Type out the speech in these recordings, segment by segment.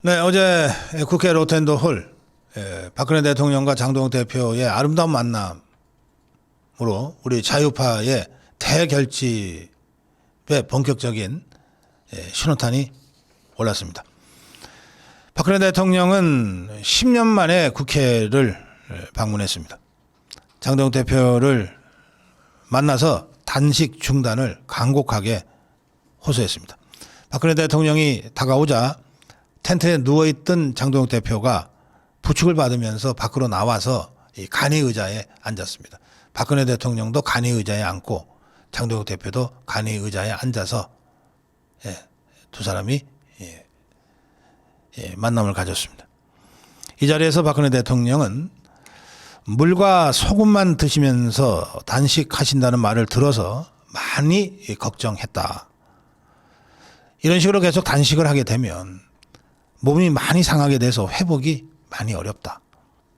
네, 어제 국회 로텐더 홀 박근혜 대통령과 장동혁 대표의 아름다운 만남으로 우리 자유파의 대결집의 본격적인 신호탄이 올랐습니다. 박근혜 대통령은 10년 만에 국회를 방문했습니다. 장동혁 대표를 만나서 단식 중단을 간곡하게 호소했습니다. 박근혜 대통령이 다가오자 텐트에 누워있던 장동혁 대표가 부축을 받으면서 밖으로 나와서 이 간이 의자에 앉았습니다. 박근혜 대통령도 간이 의자에 앉고 장동혁 대표도 간이 의자에 앉아서 두 사람이 만남을 가졌습니다. 이 자리에서 박근혜 대통령은 물과 소금만 드시면서 단식하신다는 말을 들어서 많이 걱정했다. 이런 식으로 계속 단식을 하게 되면 몸이 많이 상하게 돼서 회복이 많이 어렵다.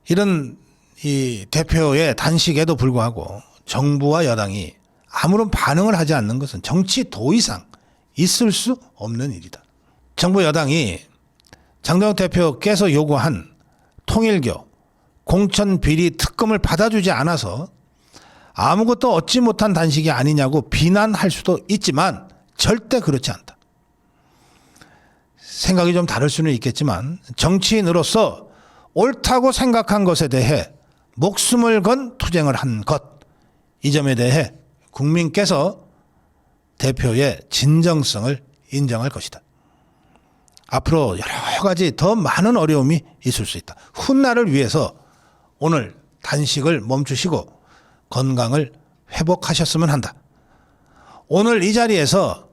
이런 이 대표의 단식에도 불구하고 정부와 여당이 아무런 반응을 하지 않는 것은 정치 도의상 있을 수 없는 일이다. 정부 여당이 장동혁 대표께서 요구한 통일교 공천비리 특검을 받아주지 않아서 아무것도 얻지 못한 단식이 아니냐고 비난할 수도 있지만 절대 그렇지 않다. 생각이 좀 다를 수는 있겠지만 정치인으로서 옳다고 생각한 것에 대해 목숨을 건 투쟁을 한 것, 이 점에 대해 국민께서 대표의 진정성을 인정할 것이다. 앞으로 여러 가지 더 많은 어려움이 있을 수 있다. 훗날을 위해서 오늘 단식을 멈추시고 건강을 회복하셨으면 한다. 오늘 이 자리에서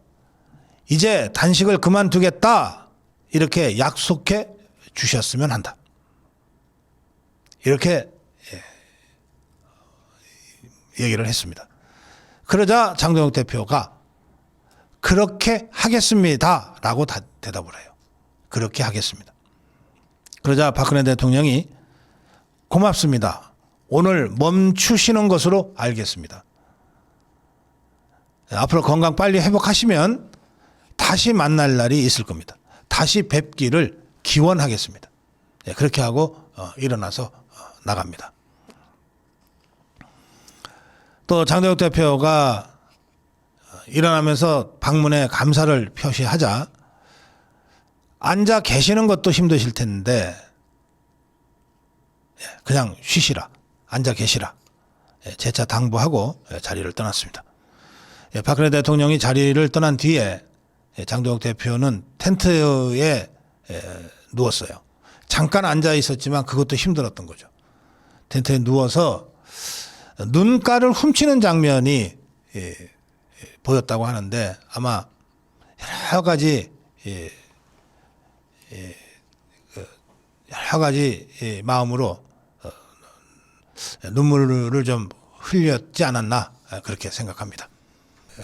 이제 단식을 그만두겠다 이렇게 약속해 주셨으면 한다. 이렇게 얘기를 했습니다. 그러자 장동혁 대표가 그렇게 하겠습니다 라고 대답을 해요. 그렇게 하겠습니다. 그러자 박근혜 대통령이 고맙습니다. 오늘 멈추시는 것으로 알겠습니다. 앞으로 건강 빨리 회복하시면 다시 만날 날이 있을 겁니다. 다시 뵙기를 기원하겠습니다. 그렇게 하고 일어나서 나갑니다. 또 장동혁 대표가 일어나면서 방문에 감사를 표시하자 앉아 계시는 것도 힘드실 텐데 그냥 쉬시라, 앉아 계시라 재차 당부하고 자리를 떠났습니다. 박근혜 대통령이 자리를 떠난 뒤에 장동혁 대표는 텐트에 누웠어요. 잠깐 앉아 있었지만 그것도 힘들었던 거죠. 텐트에 누워서 눈가를 훔치는 장면이 보였다고 하는데 아마 여러 가지 마음으로 눈물을 좀 흘렸지 않았나 그렇게 생각합니다.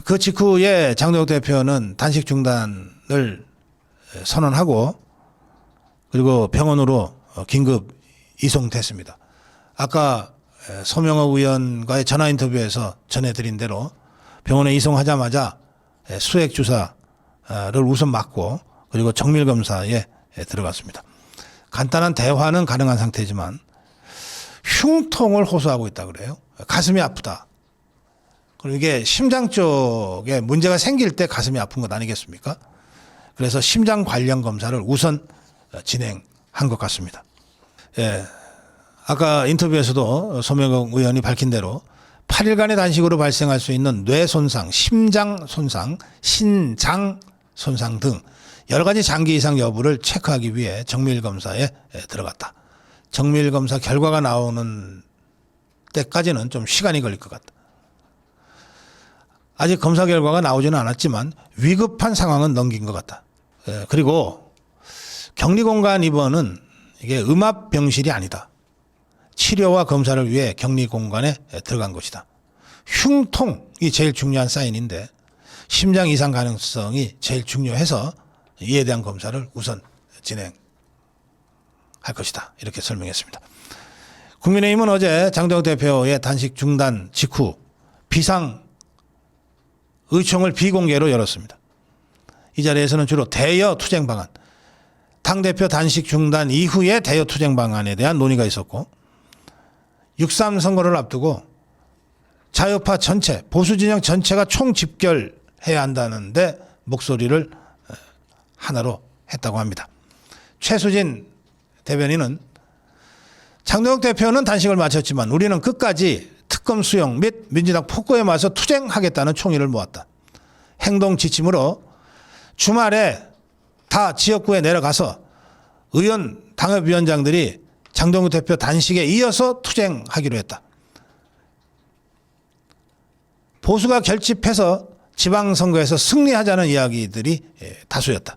그 직후에 장동혁 대표는 단식 중단을 선언하고 그리고 병원으로 긴급 이송됐습니다. 아까 서명옥 의원과의 전화 인터뷰에서 전해드린 대로 병원에 이송하자마자 수액 주사를 우선 맞고 그리고 정밀 검사에 들어갔습니다. 간단한 대화는 가능한 상태지만 흉통을 호소하고 있다 그래요. 가슴이 아프다. 그리고 이게 심장 쪽에 문제가 생길 때 가슴이 아픈 것 아니겠습니까? 그래서 심장 관련 검사를 우선 진행한 것 같습니다. 아까 인터뷰에서도 서명옥 의원이 밝힌 대로 8일간의 단식으로 발생할 수 있는 뇌 손상, 심장 손상, 신장 손상 등 여러 가지 장기 이상 여부를 체크하기 위해 정밀 검사에 들어갔다. 정밀 검사 결과가 나오는 때까지는 좀 시간이 걸릴 것 같다. 아직 검사 결과가 나오지는 않았지만 위급한 상황은 넘긴 것 같다. 그리고 격리공간 입원은 이게 음압병실이 아니다. 치료와 검사를 위해 격리공간에 들어간 것이다. 흉통이 제일 중요한 사인인데 심장 이상 가능성이 제일 중요해서 이에 대한 검사를 우선 진행할 것이다. 이렇게 설명했습니다. 국민의힘은 어제 장동혁 대표의 단식 중단 직후 비상 의총을 비공개로 열었습니다. 이 자리에서는 주로 대여 투쟁 방안, 당대표 단식 중단 이후에 대여 투쟁 방안에 대한 논의가 있었고 6.3 선거를 앞두고 자유파 전체, 보수 진영 전체가 총집결해야 한다는데 목소리를 하나로 했다고 합니다. 최수진 대변인은 장동혁 대표는 단식을 마쳤지만 우리는 끝까지 특검 수용 및 민주당 폭거에 맞서 투쟁하겠다는 총의를 모았다. 행동 지침으로 주말에 다 지역구에 내려가서 의원 당협위원장들이 장동혁 대표 단식에 이어서 투쟁하기로 했다. 보수가 결집해서 지방선거에서 승리하자는 이야기들이 다수였다.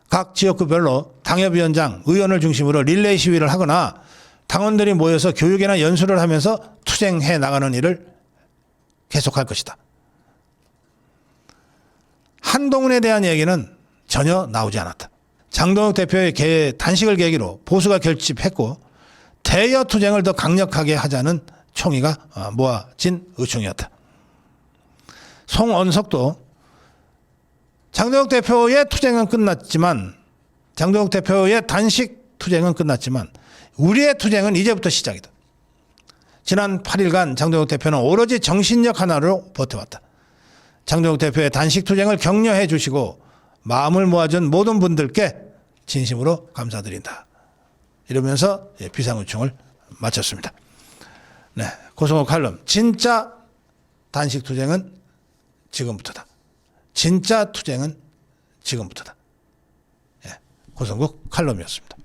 각 지역구별로 당협위원장, 의원을 중심으로 릴레이 시위를 하거나 당원들이 모여서 교육이나 연수를 하면서 투쟁해 나가는 일을 계속할 것이다. 한동훈에 대한 얘기는 전혀 나오지 않았다. 장동혁 대표의 단식을 계기로 보수가 결집했고 대여 투쟁을 더 강력하게 하자는 총의가 모아진 의총이었다. 송언석도 장동혁 대표의 투쟁은 끝났지만 장동혁 대표의 단식 투쟁은 끝났지만 우리의 투쟁은 이제부터 시작이다. 지난 8일간 장동혁 대표는 오로지 정신력 하나로 버텨왔다. 장동혁 대표의 단식 투쟁을 격려해 주시고 마음을 모아준 모든 분들께 진심으로 감사드린다. 이러면서 비상의총을 마쳤습니다. 네, 고성호 칼럼. 진짜 단식 투쟁은 지금부터다. 진짜 투쟁은 지금부터다. 고성국 칼럼이었습니다.